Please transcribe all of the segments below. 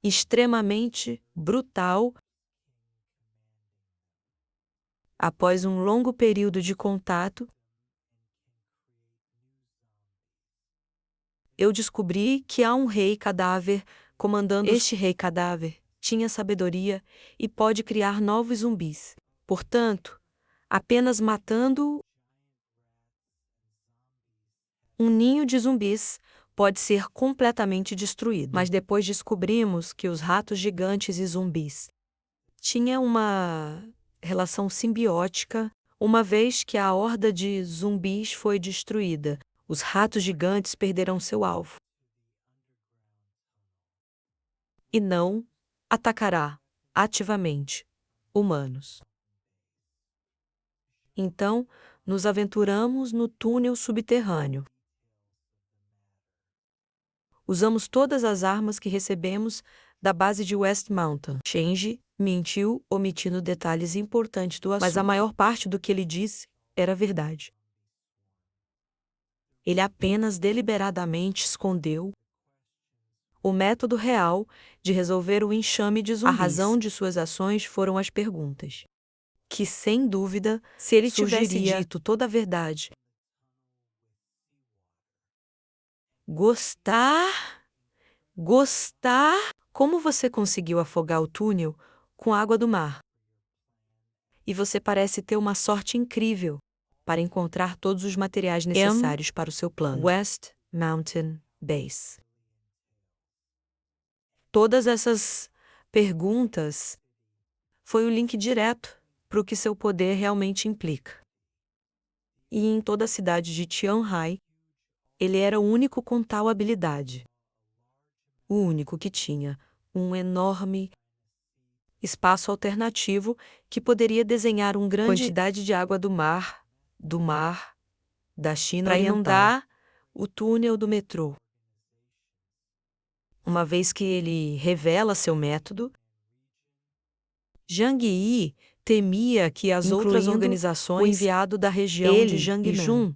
extremamente brutal. Após um longo período de contato, eu descobri que há um rei cadáver comandando. Este rei cadáver tinha sabedoria e pode criar novos zumbis. Portanto, apenas matando um ninho de zumbis pode ser completamente destruído. Mas depois descobrimos que os ratos gigantes e zumbis tinham uma relação simbiótica. Uma vez que a horda de zumbis foi destruída, os ratos gigantes perderão seu alvo e não atacará ativamente humanos. Então, nos aventuramos no túnel subterrâneo. Usamos todas as armas que recebemos da base de West Mountain. Shenji mentiu, omitindo detalhes importantes do assunto. Mas a maior parte do que ele disse era verdade. Ele apenas deliberadamente escondeu o método real de resolver o enxame de zumbis. A razão de suas ações foram as perguntas. Que, sem dúvida, se ele tivesse dito toda a verdade, Gostar? Como você conseguiu afogar o túnel com água do mar? E você parece ter uma sorte incrível para encontrar todos os materiais necessários para o seu plano. West Mountain Base. Todas essas perguntas foi o link direto para o que seu poder realmente implica. E em toda a cidade de Tianhai, ele era o único com tal habilidade. O único que tinha um enorme espaço alternativo que poderia desenhar uma grande quantidade de água do mar da China para inundar o túnel do metrô. Uma vez que ele revela seu método, Zhang Yi temia que as outras organizações, o enviado da região de Jiangnan e Jun,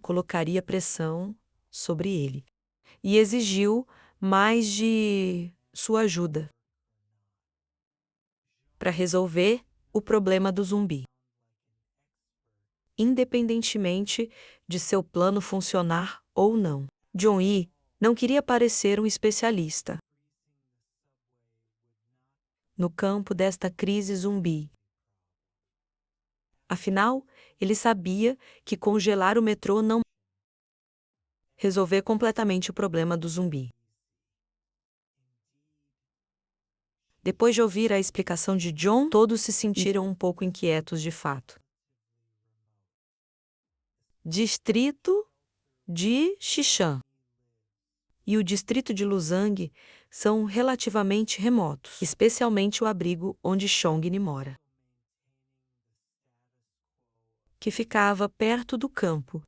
colocaria pressão sobre ele e exigiu mais de sua ajuda para resolver o problema do zumbi. Independentemente de seu plano funcionar ou não, John Yi não queria parecer um especialista no campo desta crise zumbi. Afinal, ele sabia que congelar o metrô não resolver completamente o problema do zumbi. Depois de ouvir a explicação de John, todos se sentiram um pouco inquietos de fato. Distrito de Xishan e o distrito de Luzang são relativamente remotos, especialmente o abrigo onde Chongni mora, que ficava perto do campo.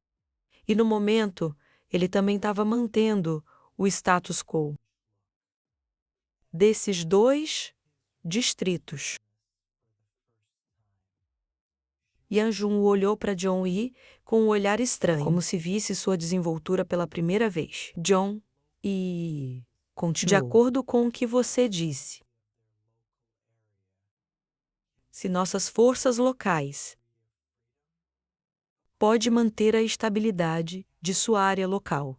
E no momento, ele também estava mantendo o status quo desses dois distritos. Yan Jun olhou para John Yi com um olhar estranho, como se visse sua desenvoltura pela primeira vez. John Yi continuou. De acordo com o que você disse, se nossas forças locais podem manter a estabilidade de sua área local,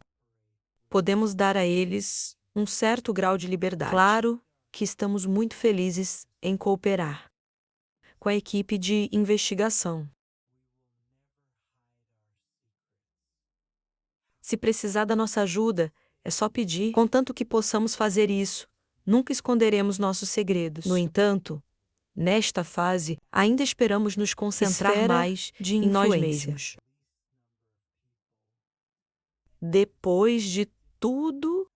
podemos dar a eles um certo grau de liberdade. Claro que estamos muito felizes em cooperar com a equipe de investigação. Se precisar da nossa ajuda, é só pedir. Contanto que possamos fazer isso, nunca esconderemos nossos segredos. No entanto, nesta fase, ainda esperamos nos concentrar mais em nós mesmos. Depois de tudo,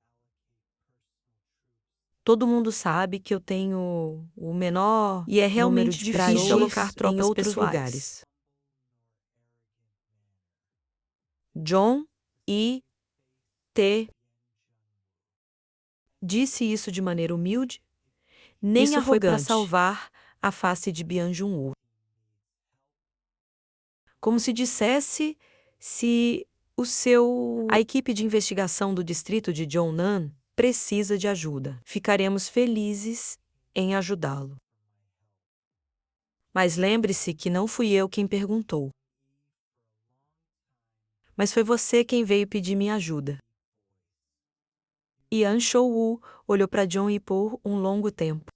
todo mundo sabe que eu tenho o menor e é realmente difícil alocar tropas em outros lugares. John E. T. disse isso de maneira humilde, nem isso foi para salvar a face de Bian Jun-woo. Como se dissesse se a equipe de investigação do distrito de Jongnan precisa de ajuda. Ficaremos felizes em ajudá-lo. Mas lembre-se que não fui eu quem perguntou. Mas foi você quem veio pedir minha ajuda. Yan Shou-wu olhou para John Yi por um longo tempo.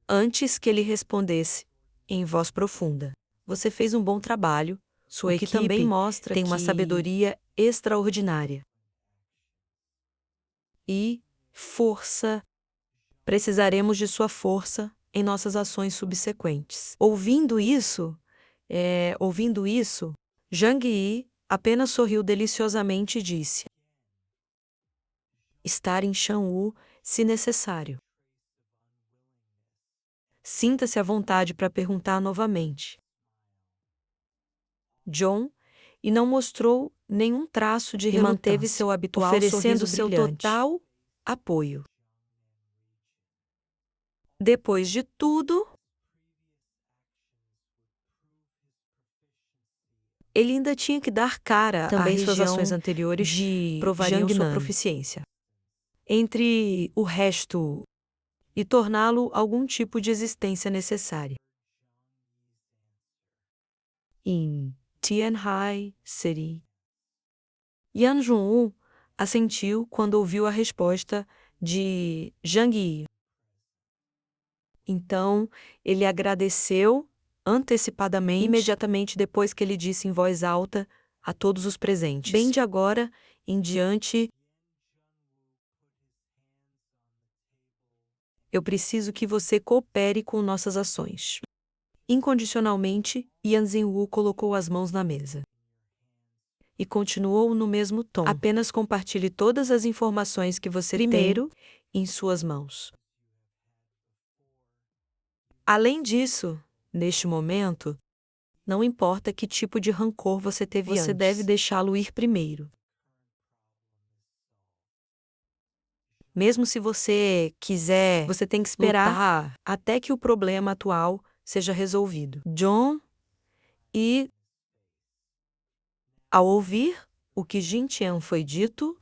Antes que ele respondesse, em voz profunda, você fez um bom trabalho, sua equipe também mostra tem uma sabedoria extraordinária. E força. Precisaremos de sua força em nossas ações subsequentes. Ouvindo isso, Zhang Yi apenas sorriu deliciosamente e disse: estar em Shanwu se necessário. Sinta-se à vontade para perguntar novamente. John e não mostrou nenhum traço de relutância, manteve seu habitual oferecendo seu total apoio. Depois de tudo, ele ainda tinha que dar cara Também à suas região ações anteriores provariam sua Jiangnan. proficiência. Entre o resto e torná-lo algum tipo de existência necessária. Em Tianhai City, Yan Jun-woo assentiu quando ouviu a resposta de Zhang Yi. Então, ele agradeceu antecipadamente, imediatamente depois que ele disse em voz alta a todos os presentes: bem de agora em diante, eu preciso que você coopere com nossas ações. Incondicionalmente, Yan Zhenwu colocou as mãos na mesa. E continuou no mesmo tom. Apenas compartilhe todas as informações que você primeiro tem em suas mãos. Além disso, neste momento, não importa que tipo de rancor você teve antes. Você deve deixá-lo ir primeiro. Mesmo se você quiser, você tem que esperar até que o problema atual seja resolvido. John e, ao ouvir o que Jin Tian foi dito,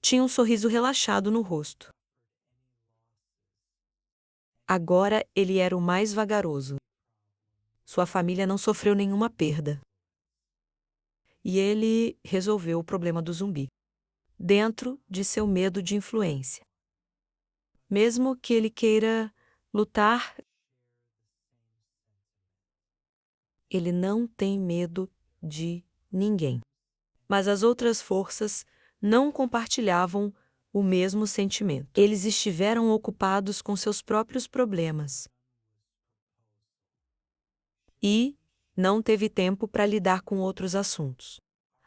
tinha um sorriso relaxado no rosto. Agora ele era o mais vagaroso. Sua família não sofreu nenhuma perda. E ele resolveu o problema do zumbi, dentro de seu medo de influência. Mesmo que ele queira lutar, ele não tem medo de ninguém. Mas as outras forças não compartilhavam o mesmo sentimento. Eles estiveram ocupados com seus próprios problemas. E não teve tempo para lidar com outros assuntos.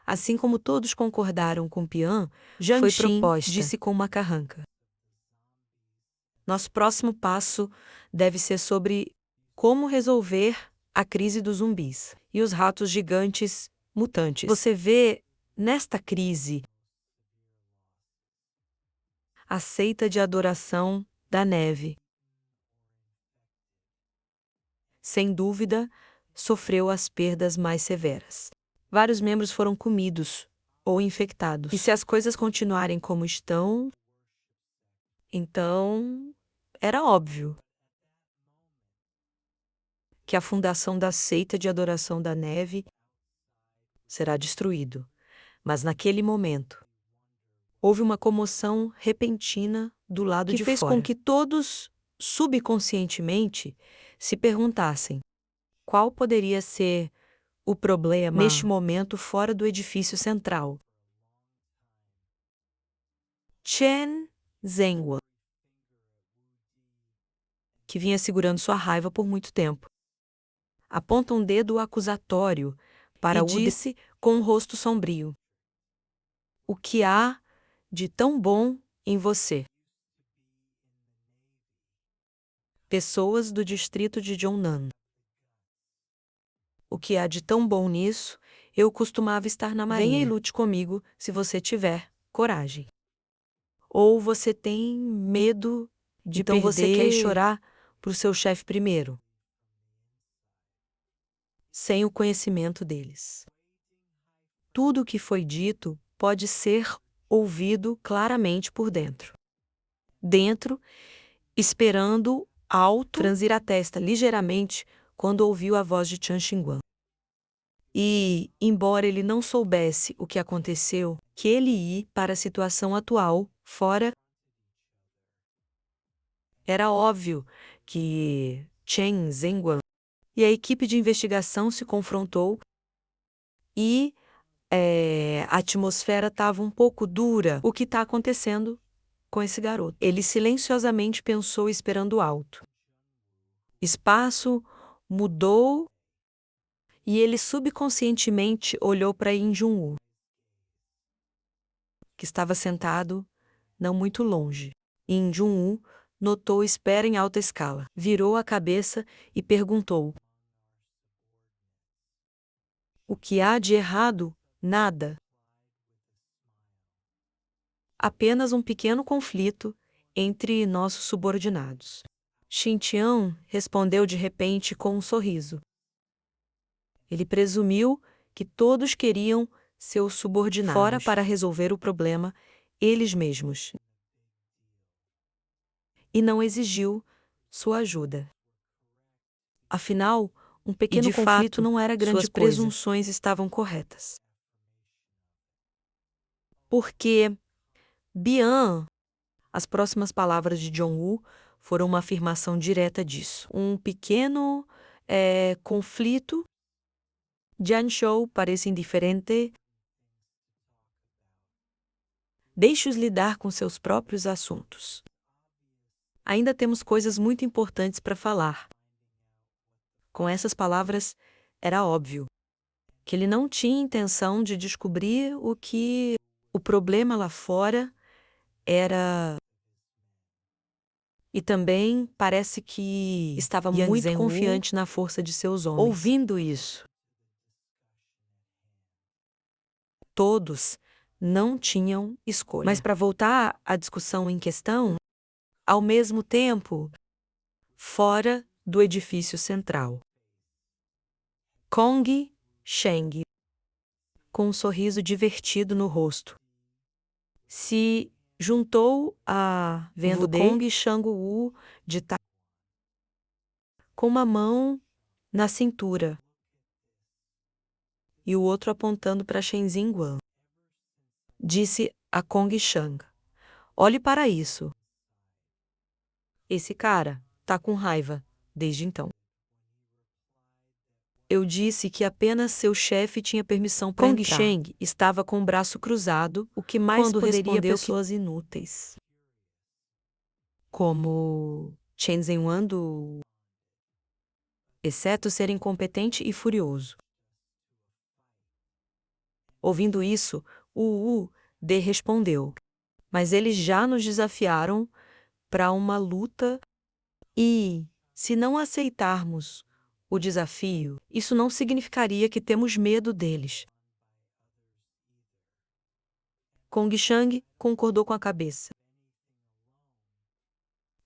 Assim como todos concordaram com Pian, Jiang Xin disse com uma carranca: nosso próximo passo deve ser sobre como resolver a crise dos zumbis e os ratos gigantes mutantes. Você vê nesta crise a seita de adoração da neve. Sem dúvida, sofreu as perdas mais severas. Vários membros foram comidos ou infectados. E se as coisas continuarem como estão, então era óbvio que a fundação da seita de adoração da neve será destruído. Mas naquele momento, houve uma comoção repentina do lado de fora, que fez com que todos, subconscientemente, se perguntassem qual poderia ser o problema neste momento fora do edifício central. Chen Zhenhua, que vinha segurando sua raiva por muito tempo, aponta um dedo acusatório para Wu e disse com um rosto sombrio: o que há de tão bom em você? Pessoas do distrito de Zhongnan. O que há de tão bom nisso? Eu costumava estar na marinha. Venha e lute comigo se você tiver coragem. Ou você tem medo de então perder... você quer ir chorar pro seu chefe primeiro, sem o conhecimento deles. Tudo o que foi dito pode ser ouvido claramente por dentro. Dentro, esperando alto, franzir a testa ligeiramente quando ouviu a voz de Chen Xinguang. E, embora ele não soubesse o que aconteceu, que ele ia para a situação atual, fora, era óbvio que Chen Zhenguan e a equipe de investigação se confrontou e a atmosfera estava um pouco dura. O que está acontecendo com esse garoto? Ele silenciosamente pensou esperando alto. Espaço mudou e ele subconscientemente olhou para Yin Junwoo, que estava sentado não muito longe. Yin Junwoo notou espera em alta escala, virou a cabeça e perguntou: "O que há de errado? Nada. Apenas um pequeno conflito entre nossos subordinados." Xintian respondeu de repente com um sorriso. Ele presumiu que todos queriam seus subordinados fora para resolver o problema eles mesmos e não exigiu sua ajuda. Afinal, um pequeno conflito não era grande coisa. Suas presunções estavam corretas. Porque Bian, as próximas palavras de Jong-woo foram uma afirmação direta disso. Um pequeno conflito. Jianzhou parece indiferente. Deixe-os lidar com seus próprios assuntos. Ainda temos coisas muito importantes para falar. Com essas palavras, era óbvio que ele não tinha intenção de descobrir o problema lá fora era. E também parece que estava muito confiante na força de seus homens. Ouvindo isso, todos não tinham escolha. Mas para voltar à discussão em questão, ao mesmo tempo, fora do edifício central, Kong Sheng, com um sorriso divertido no rosto, se juntou a vendo Kong Shang-woo com uma mão na cintura e o outro apontando para Chen Zhenguan. Disse a Kong Shang: "Olhe para isso. Esse cara tá com raiva desde então." Eu disse que apenas seu chefe tinha permissão para entrar. Kong Sheng estava com o braço cruzado, o que mais quando poderia pessoas inúteis. Como Chen Zhenguan exceto ser incompetente e furioso. Ouvindo isso, o De respondeu: "Mas eles já nos desafiaram para uma luta e, se não aceitarmos o desafio, isso não significaria que temos medo deles." Kong Shang concordou com a cabeça.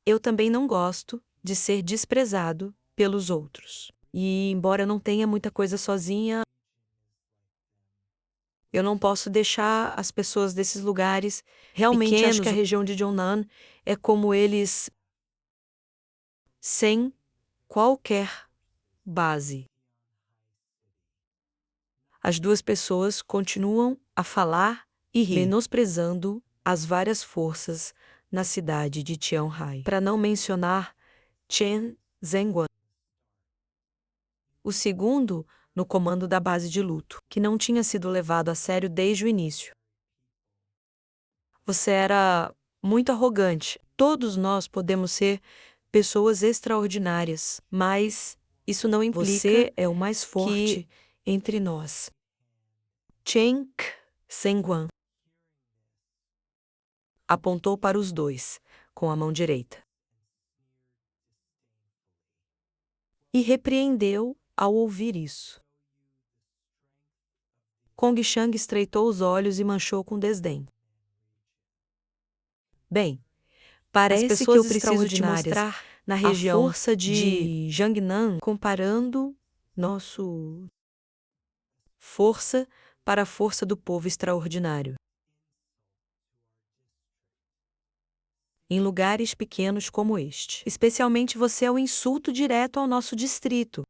Eu também não gosto de ser desprezado pelos outros. E, embora eu não tenha muita coisa sozinha, eu não posso deixar as pessoas desses lugares realmente pequenos. Acho que a região de Jongnan é como eles sem qualquer base. As duas pessoas continuam a falar e rir, menosprezando as várias forças na cidade de Tianhai, para não mencionar Chen Zhenguan, o segundo no comando da base de luto, que não tinha sido levado a sério desde o início. Você era muito arrogante. Todos nós podemos ser pessoas extraordinárias, mas isso não implica você é o mais forte entre nós. Chen Zhenguan apontou para os dois com a mão direita e repreendeu ao ouvir isso. Kong Shang estreitou os olhos e manchou com desdém. Bem, parece que eu preciso te mostrar na região a força de Jiangnan, comparando nosso força para a força do povo extraordinário. em lugares pequenos como este. Especialmente você é um insulto direto ao nosso distrito.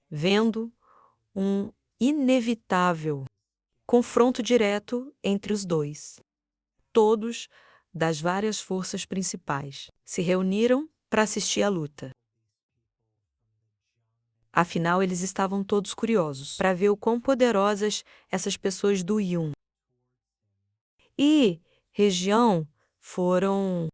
Vendo um inevitável confronto direto entre os dois. Todos, das várias forças principais, se reuniram para assistir à luta. Afinal, eles estavam todos curiosos para ver o quão poderosas essas pessoas do Yun e região foram.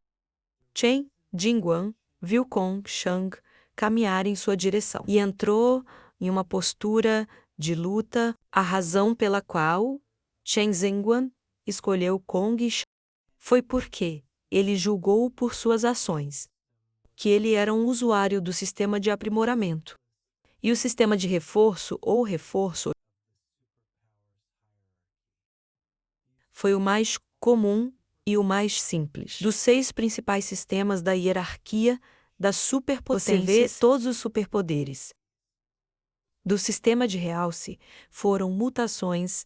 Chen Jingguan viu Kong Shang caminhar em sua direção e entrou em uma postura de luta, a razão pela qual Chen Jingguan escolheu Kong Shang foi porque ele julgou por suas ações que ele era um usuário do sistema de aprimoramento. E o sistema de reforço ou reforço foi o mais comum e o mais simples dos 6 principais sistemas da hierarquia das superpotências. Você vê todos os superpoderes do sistema de realce foram mutações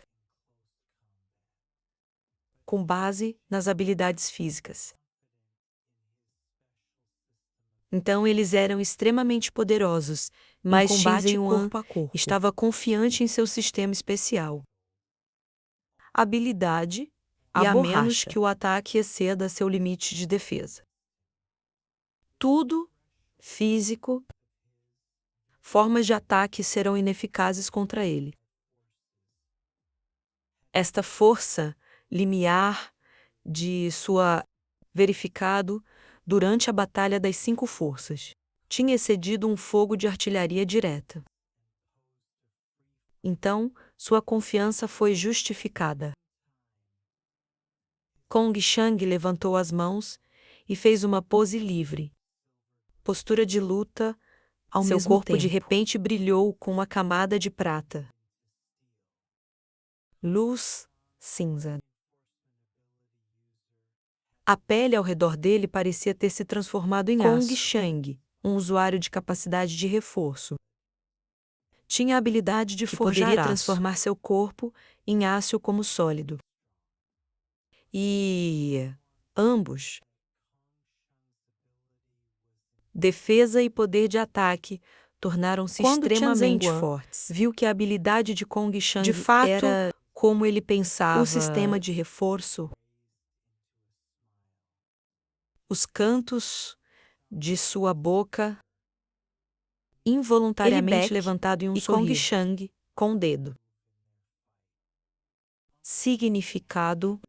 com base nas habilidades físicas. Então eles eram extremamente poderosos, mas em combate corpo a corpo. estava confiante em seu sistema especial. Habilidade A e a borracha. menos que o ataque exceda seu limite de defesa. Tudo físico, formas de ataque serão ineficazes contra ele. Esta força limiar de sua verificado durante a Batalha das 5 Forças tinha excedido um fogo de artilharia direta. Então, sua confiança foi justificada. Kong Shang levantou as mãos e fez uma pose livre. Postura de luta, ao Seu mesmo corpo tempo. de repente brilhou com uma camada de prata. Luz cinza. A pele ao redor dele parecia ter se transformado em Kong aço. Shang, um usuário de capacidade de reforço, tinha a habilidade de forjar poderia aço, transformar seu corpo em aço como sólido. E ambos, defesa e poder de ataque, tornaram-se Quando extremamente Chen Zhenguan fortes. Viu que a habilidade de Kong Shang de fato, era como ele pensava. o sistema de reforço. Os cantos de sua boca involuntariamente Ele levantado em um e Kong sorriso. Shang com o dedo. Significado: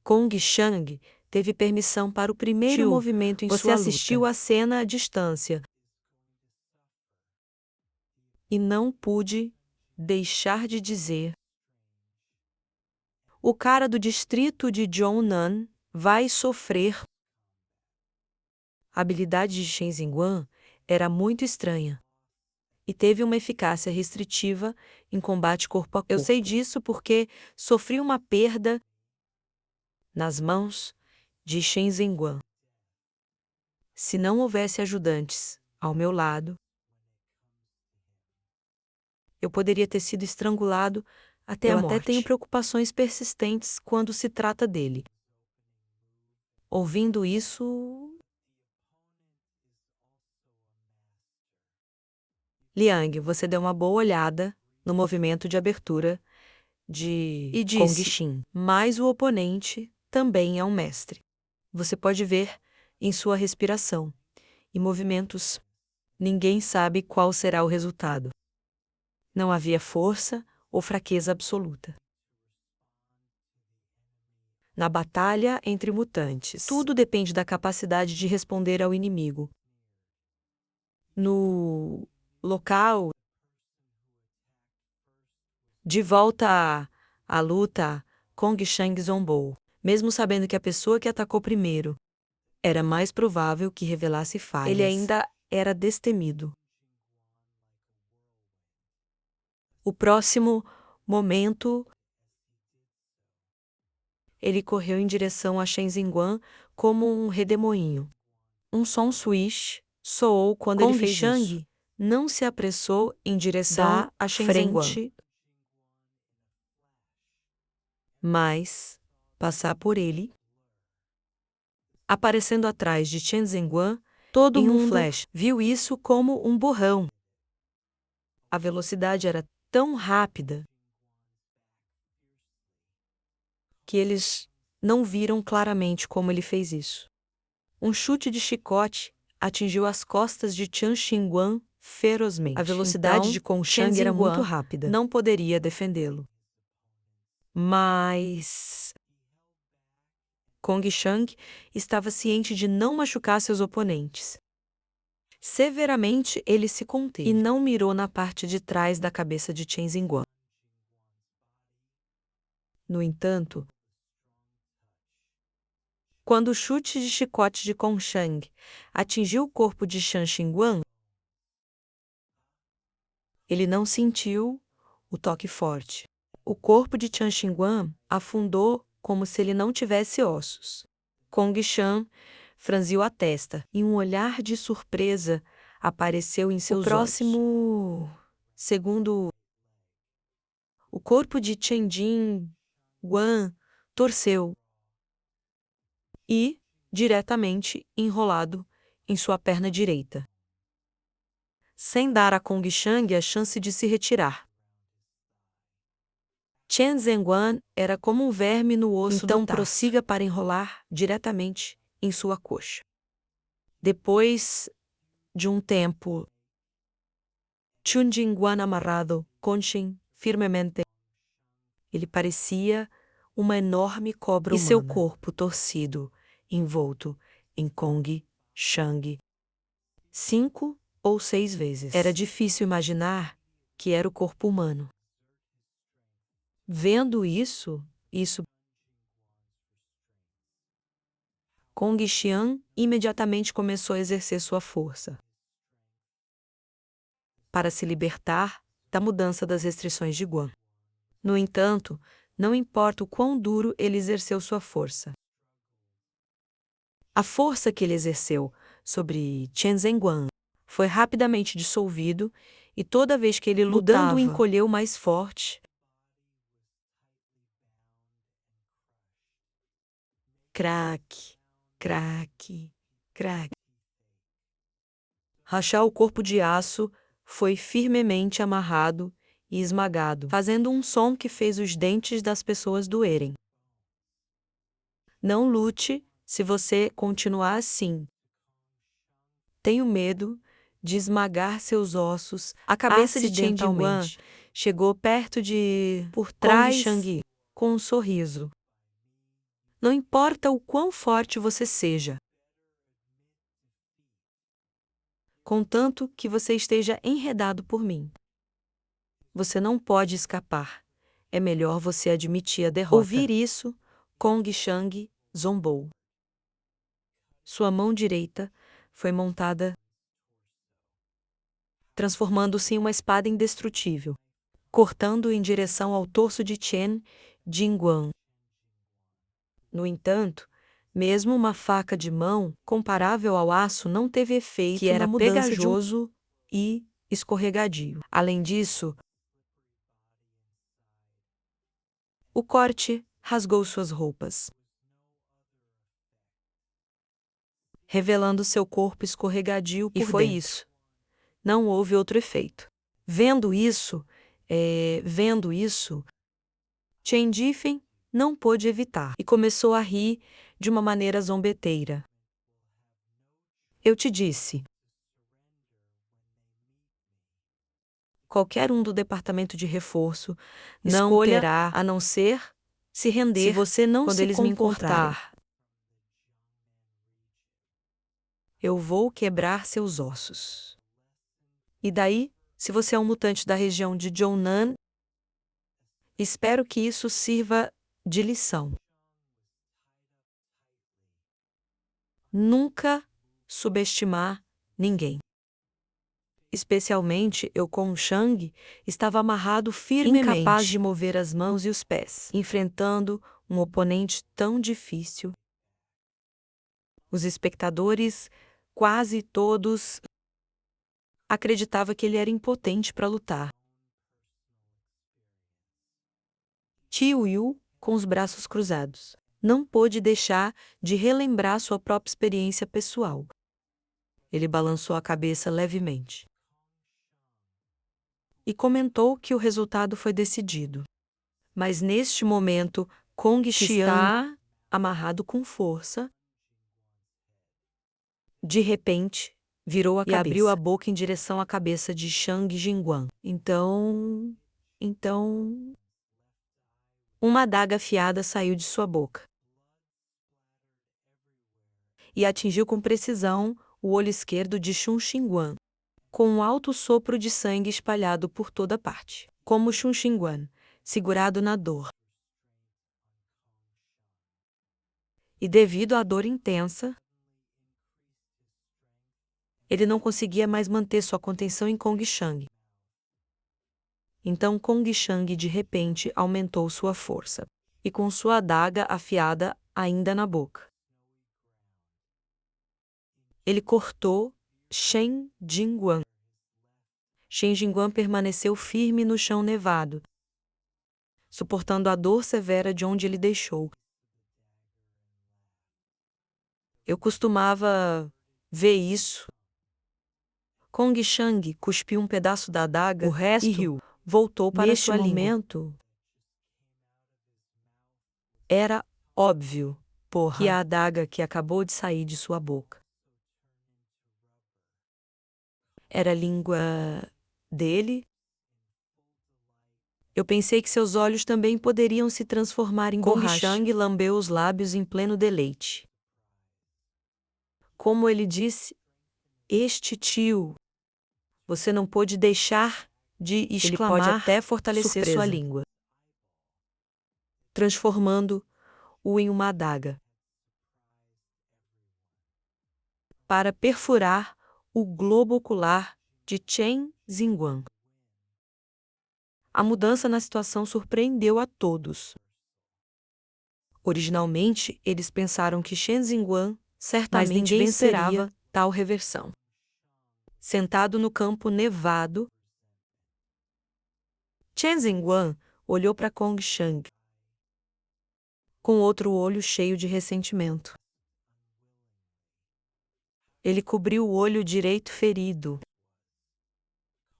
Kong Shang teve permissão para o primeiro Tio, movimento em você sua assistiu luta. A cena à distância e não pude deixar de dizer: o cara do distrito de Zhongnan vai sofrer. A habilidade de Shen Zhenguan era muito estranha e teve uma eficácia restritiva em combate corpo a corpo. Eu sei disso porque sofri uma perda nas mãos de Shen Zhenguan. Se não houvesse ajudantes ao meu lado, eu poderia ter sido estrangulado até a morte. Eu até tenho preocupações persistentes quando se trata dele. Ouvindo isso, Liang, você deu uma boa olhada no movimento de abertura de E Kong disse: Xin, mas o oponente também é um mestre. Você pode ver em sua respiração e movimentos. Ninguém sabe qual será o resultado. Não havia força ou fraqueza absoluta. Na batalha entre mutantes, tudo depende da capacidade de responder ao inimigo. No local de volta à luta, Kong Shang zombou, mesmo sabendo que a pessoa que atacou primeiro era mais provável que revelasse falhas. Ele ainda era destemido. O próximo momento, ele correu em direção a Shen Zhenguan como um redemoinho. Um som swish soou quando ele fez Shang isso. Não se apressou em direção a Shen Zhenguan, mas passar por ele, aparecendo atrás de Chen Zhenguan. Todo mundo viu isso como um borrão. A velocidade era tão rápida que eles não viram claramente como ele fez isso. Um chute de chicote atingiu as costas de Chen Xinguan ferozmente. A velocidade de Kong Shang era muito rápida. Não poderia defendê-lo. Mas Kong Shang estava ciente de não machucar seus oponentes. Severamente, ele se conteve e não mirou na parte de trás da cabeça de Chen Zhenguan. No entanto, quando o chute de chicote de Kong Shang atingiu o corpo de Chen Xinguan, ele não sentiu o toque forte. O corpo de Chen Xinguan afundou como se ele não tivesse ossos. Kong Shan franziu a testa e um olhar de surpresa apareceu em seus olhos. Segundo, o corpo de Chen Jin-guan torceu e, diretamente enrolado em sua perna direita, sem dar a Kong Shang a chance de se retirar. Chen Zhenguan era como um verme no osso do taço. Então prossiga para enrolar diretamente em sua coxa. Depois de um tempo, Chen Zhenguan amarrado, Kongxin firmemente, ele parecia uma enorme cobra humana. E seu corpo torcido, envolto em Kong Shang 5 ou 6 vezes. Era difícil imaginar que era o corpo humano. Vendo isso, Kong Xian imediatamente começou a exercer sua força para se libertar da mudança das restrições de Guan. No entanto, não importa o quão duro ele exerceu sua força. A força que ele exerceu sobre Chen Zhenguan foi rapidamente dissolvido e toda vez que ele lutava, mudando, encolheu mais forte. Craque, craque, craque. Rachar o corpo de aço foi firmemente amarrado e esmagado, fazendo um som que fez os dentes das pessoas doerem. Não lute se você continuar assim. Tenho medo de esmagar seus ossos. A cabeça de Chen Jingguan chegou perto de por trás Kong Shang com um sorriso. Não importa o quão forte você seja, contanto que você esteja enredado por mim. Você não pode escapar. É melhor você admitir a derrota. Ouvir isso, Kong Shang zombou. Sua mão direita foi montada, transformando-se em uma espada indestrutível, cortando em direção ao torso de Chen Jingguan. No entanto, mesmo uma faca de mão comparável ao aço não teve efeito, que era pegajoso e escorregadio. Além disso, o corte rasgou suas roupas, revelando seu corpo escorregadio por dentro. E foi isso. Não houve outro efeito. Vendo isso, Chen Difen não pôde evitar e começou a rir de uma maneira zombeteira. Eu te disse. Qualquer um do departamento de reforço não terá a não ser se render se você não quando se eles me encontrarem. Eu vou quebrar seus ossos. E daí, se você é um mutante da região de Zhongnan, espero que isso sirva de lição. Nunca subestimar ninguém. Especialmente Kong Shang estava amarrado firmemente, incapaz de mover as mãos e os pés, enfrentando um oponente tão difícil. Os espectadores, quase todos, acreditavam que ele era impotente para lutar. Tio Yu, com os braços cruzados. não pôde deixar de relembrar sua própria experiência pessoal. Ele balançou a cabeça levemente e comentou que o resultado foi decidido. Mas neste momento, Kong Xiang está amarrado com força. De repente, virou a cabeça e abriu a boca em direção à cabeça de Shang Jingguan. Então, uma adaga afiada saiu de sua boca e atingiu com precisão o olho esquerdo de Shun Xinguan, com um alto sopro de sangue espalhado por toda parte. Como Shun Xinguan, segurado na dor, e devido à dor intensa, ele não conseguia mais manter sua contenção em Kong Xiang. Então Kong Xiang de repente aumentou sua força, e com sua adaga afiada ainda na boca, ele cortou Shen Jingguan. Shen Jingguan permaneceu firme no chão nevado, suportando a dor severa de onde ele deixou. Eu costumava ver isso. Kong Xiang cuspiu um pedaço da adaga O resto e riu. Voltou para neste sua língua. momento, Era óbvio porra. que a adaga que acabou de sair de sua boca era a língua dele. Eu pensei que seus olhos também poderiam se transformar em Kong borracha. Xiang lambeu os lábios em pleno deleite. Como ele disse, este tio, você não pôde deixar de exclamar. Ele pode até fortalecer surpresa. sua língua, transformando-o em uma adaga para perfurar o globo ocular de Chen Jingguan. A mudança na situação surpreendeu a todos. Originalmente, eles pensaram que Chen Jingguan certamente ninguém venceria tal reversão. Sentado no campo nevado, Chen Jingguan olhou para Kong Xiang com outro olho cheio de ressentimento. Ele cobriu o olho direito ferido,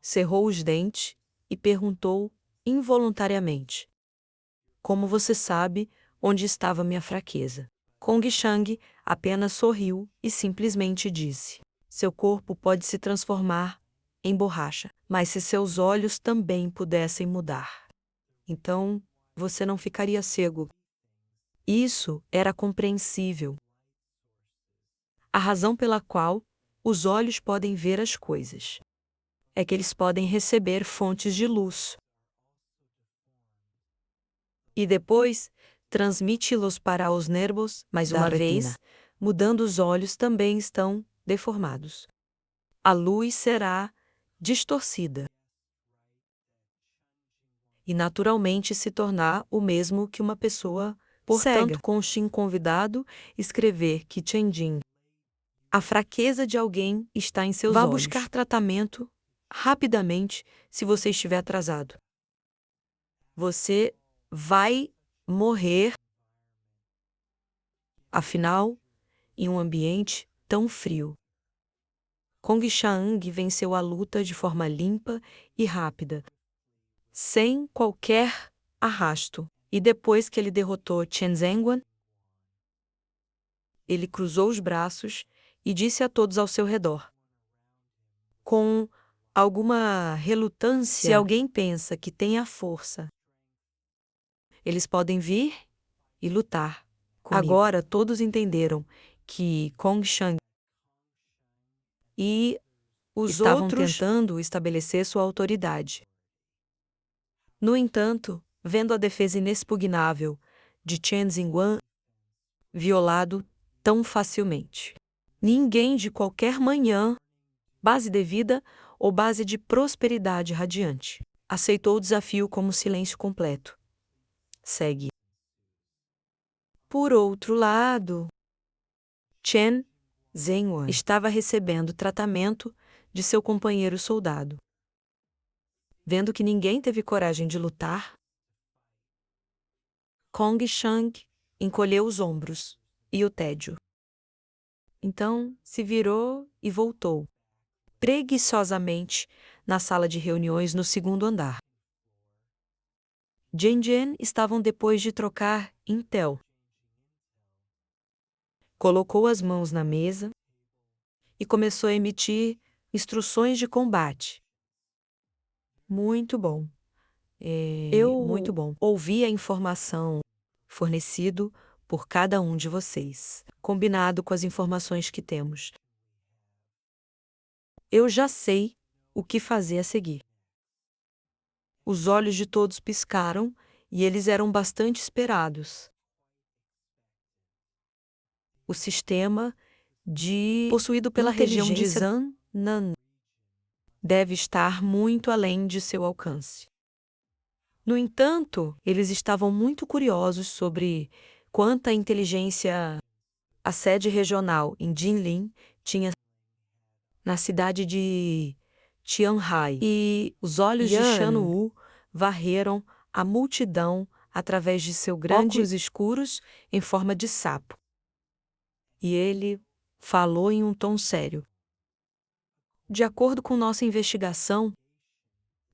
cerrou os dentes e perguntou involuntariamente: como você sabe onde estava minha fraqueza? Kong Xiang apenas sorriu e simplesmente disse: seu corpo pode se transformar em borracha, mas se seus olhos também pudessem mudar, então você não ficaria cego. Isso era compreensível. A razão pela qual os olhos podem ver as coisas é que eles podem receber fontes de luz e depois transmiti-los para os nervos, mais uma vez, mudando os olhos também estão deformados. A luz será distorcida e naturalmente se tornar o mesmo que uma pessoa portanto, cega. com o Xin convidado, escrever que Chenjin, a fraqueza de alguém está em seus olhos. Vá buscar tratamento rapidamente se você estiver atrasado. Você vai morrer. Afinal, em um ambiente tão frio. Kong Xiang venceu a luta de forma limpa e rápida, sem qualquer arrasto. E depois que ele derrotou Chen Zhenguan, ele cruzou os braços e disse a todos ao seu redor, com alguma relutância: se alguém pensa que tem a força, eles podem vir e lutar comigo. Agora todos entenderam que Kong Xiang e os estavam outros tentando estabelecer sua autoridade. No entanto, vendo a defesa inexpugnável de Chen Jingguan violado tão facilmente, ninguém de qualquer manhã, base de vida ou base de prosperidade radiante, aceitou o desafio como silêncio completo. Segue. Por outro lado, Chen Zhenguan estava recebendo tratamento de seu companheiro soldado. Vendo que ninguém teve coragem de lutar, Kong Xiang encolheu os ombros e o tédio. Então, se virou e voltou, preguiçosamente, na sala de reuniões no segundo andar. Jen e Jen estavam depois de trocar intel. Colocou as mãos na mesa e começou a emitir instruções de combate. Muito bom. Muito bom. Ouvi a informação fornecido por cada um de vocês, combinado com as informações que temos. Eu já sei o que fazer a seguir. Os olhos de todos piscaram e eles eram bastante esperados. O sistema possuído pela região de Zannan deve estar muito além de seu alcance. No entanto, eles estavam muito curiosos sobre quanta inteligência a sede regional em Jinlin tinha na cidade de Tianhai, e os olhos de Shan Wu varreram a multidão através de seus óculos escuros em forma de sapo. E ele falou em um tom sério. De acordo com nossa investigação,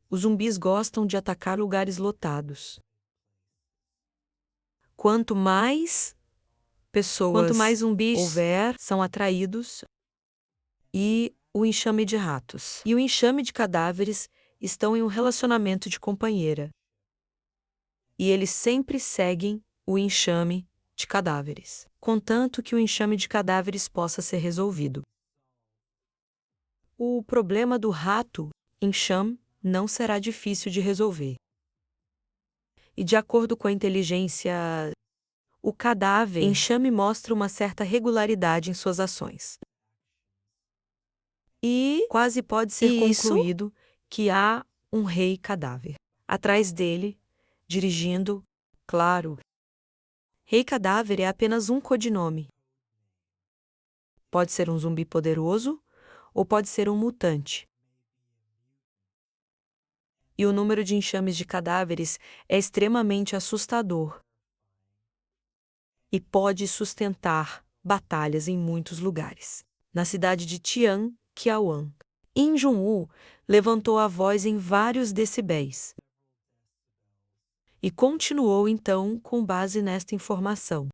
os zumbis gostam de atacar lugares lotados. Quanto mais zumbis houver, são atraídos, e o enxame de ratos e o enxame de cadáveres estão em um relacionamento de companheira. E eles sempre seguem o enxame de cadáveres, contanto que o enxame de cadáveres possa ser resolvido. O problema do rato enxame não será difícil de resolver. E de acordo com a inteligência, o cadáver enxame mostra uma certa regularidade em suas ações. E quase pode ser concluído que há um rei cadáver. Atrás dele, dirigindo, claro. Rei cadáver é apenas um codinome. Pode ser um zumbi poderoso ou pode ser um mutante. E o número de enxames de cadáveres é extremamente assustador. E pode sustentar batalhas em muitos lugares. Na cidade de Tianqiawan, Im Jun-woo levantou a voz em vários decibéis. E continuou então com base nesta informação.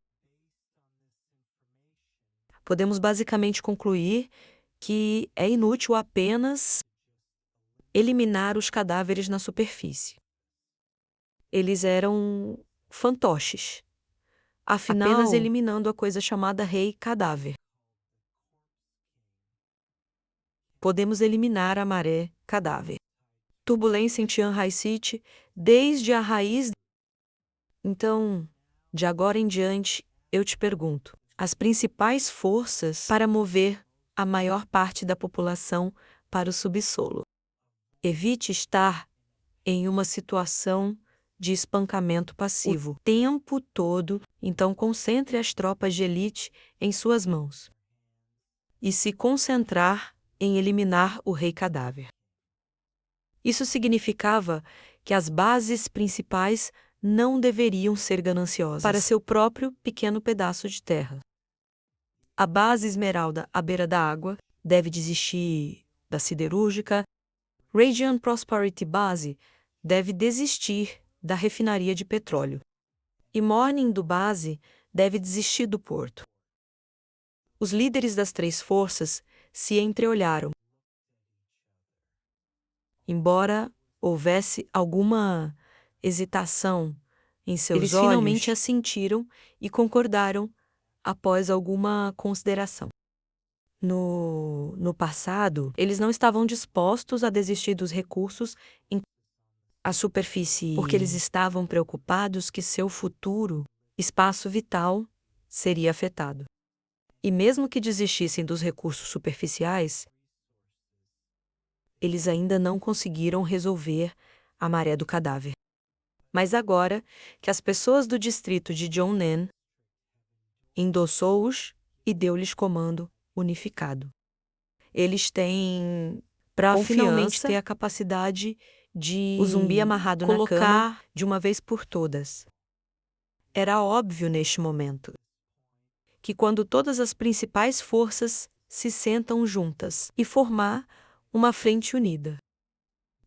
Podemos basicamente concluir que é inútil apenas eliminar os cadáveres na superfície. Eles eram fantoches. Afinal, apenas eliminando a coisa chamada rei cadáver. Podemos eliminar a maré cadáver. Turbulência em Tianhai City desde a raiz. Então, de agora em diante, eu te pergunto: as principais forças para mover a maior parte da população para o subsolo. Evite estar em uma situação de espancamento passivo o tempo todo, então concentre as tropas de elite em suas mãos. E se concentrar em eliminar o rei cadáver. Isso significava que as bases principais não deveriam ser gananciosas para seu próprio pequeno pedaço de terra. A base Esmeralda à beira da água deve desistir da siderúrgica. Radiant Prosperity Base deve desistir da refinaria de petróleo. E Morning do Base deve desistir do porto. Os líderes das três forças se entreolharam. Embora houvesse alguma hesitação em seus olhos, eles finalmente assentiram e concordaram após alguma consideração. No passado, eles não estavam dispostos a desistir dos recursos em a superfície, porque eles estavam preocupados que seu futuro, espaço vital, seria afetado. E mesmo que desistissem dos recursos superficiais, eles ainda não conseguiram resolver a maré do cadáver. Mas agora que as pessoas do distrito de Jongnan endossou-os e deu-lhes comando unificado. Eles têm para finalmente ter a capacidade de o zumbi amarrado na cama de uma vez por todas. Era óbvio neste momento que quando todas as principais forças se sentam juntas e formar uma frente unida,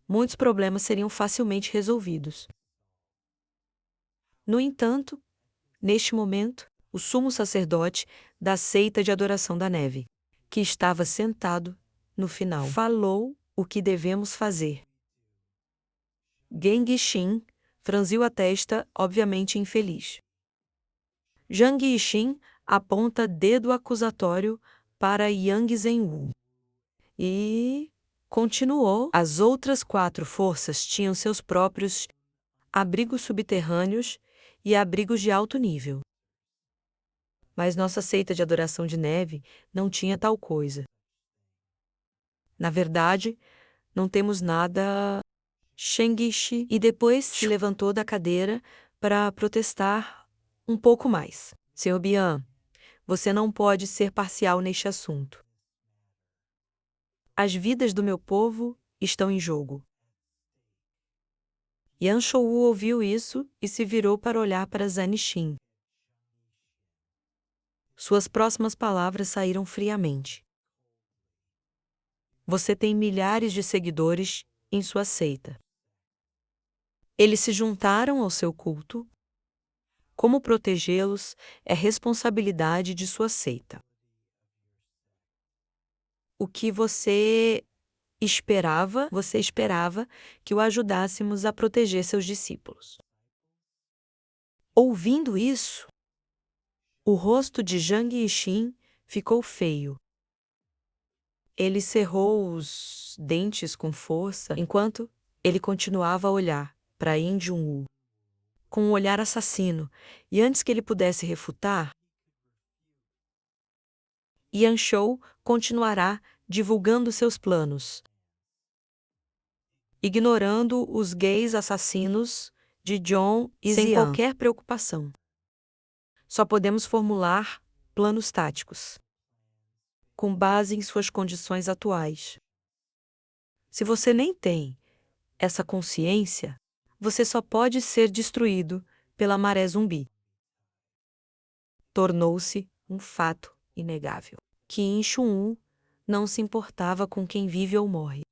muitos problemas seriam facilmente resolvidos. No entanto, neste momento, o sumo sacerdote da seita de adoração da neve, que estava sentado no final, falou o que devemos fazer. Genghis Shin franziu a testa, obviamente infeliz. Zhang Yixin aponta dedo acusatório para Yang Zhenwu. E continuou. As outras 4 forças tinham seus próprios abrigos subterrâneos e abrigos de alto nível. Mas nossa seita de adoração de neve não tinha tal coisa. Na verdade, não temos nada. Shengishi e depois se levantou da cadeira para protestar um pouco mais. Senhor Bian, você não pode ser parcial neste assunto. As vidas do meu povo estão em jogo. Yan Shou ouviu isso e se virou para olhar para Zanishin. Suas próximas palavras saíram friamente. Você tem milhares de seguidores em sua seita. Eles se juntaram ao seu culto. Como protegê-los é responsabilidade de sua seita. O que você esperava que o ajudássemos a proteger seus discípulos. Ouvindo isso, o rosto de Zhang Yixin ficou feio. Ele cerrou os dentes com força enquanto ele continuava a olhar para Yin Junwu com um olhar assassino, e antes que ele pudesse refutar, Yan Shou continuará divulgando seus planos, ignorando os gays assassinos de John e sem Xian. qualquer preocupação. Só podemos formular planos táticos, com base em suas condições atuais. Se você nem tem essa consciência, você só pode ser destruído pela maré zumbi. Tornou-se um fato inegável que Yin Shun não se importava com quem vive ou morre.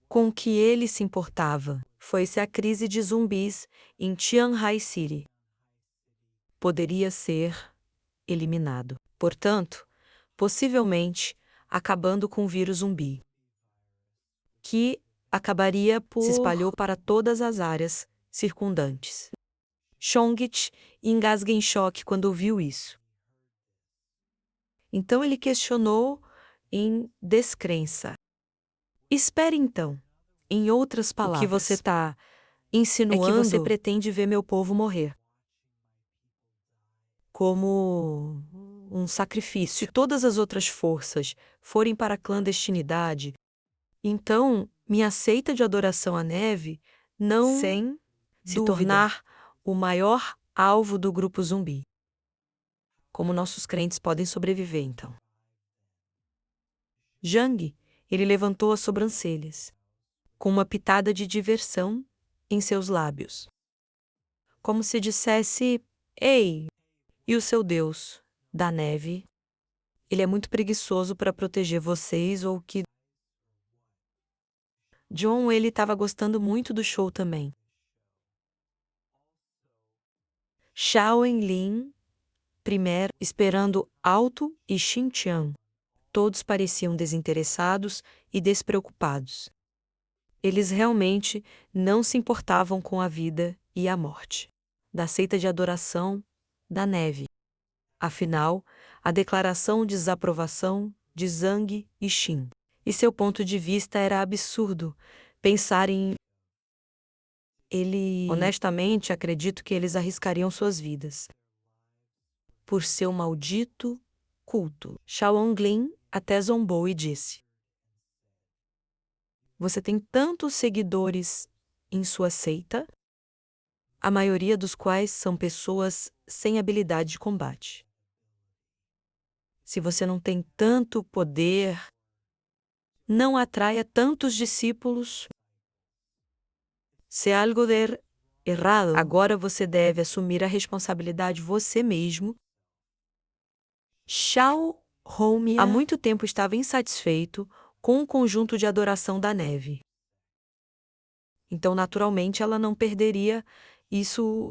Com o que ele se importava foi se a crise de zumbis em Tianhai City poderia ser eliminado. Portanto, possivelmente acabando com o vírus zumbi, que acabaria por se espalhou para todas as áreas circundantes. Chongqing engasga em choque quando viu isso. Então ele questionou em descrença. Espere então. Em outras palavras, o que você está insinuando é que você pretende ver meu povo morrer. Como um sacrifício. Se todas as outras forças forem para a clandestinidade, então minha seita de adoração à neve não Sem se dúvida. tornar o maior alvo do grupo zumbi. Como nossos crentes podem sobreviver, então? Zhang, ele levantou as sobrancelhas, com uma pitada de diversão em seus lábios. Como se dissesse, ei, e o seu Deus, da neve? Ele é muito preguiçoso para proteger vocês ou que... John, ele estava gostando muito do show também. Xiao Enlin, primeiro, esperando Alto e Xinjiang. Todos pareciam desinteressados e despreocupados. Eles realmente não se importavam com a vida e a morte da seita de adoração da neve. Afinal, a declaração de desaprovação de Zhang Yixin e seu ponto de vista era absurdo. Pensar em honestamente, acredito que eles arriscariam suas vidas por seu maldito culto. Shaolin até zombou e disse: Você tem tantos seguidores em sua seita, a maioria dos quais são pessoas sem habilidade de combate. Se você não tem tanto poder, não atraia tantos discípulos. Se algo der errado. Agora você deve assumir a responsabilidade você mesmo. Xiao Hongmia Há muito tempo estava insatisfeito com o conjunto de adoração da neve. Então, naturalmente, ela não perderia isso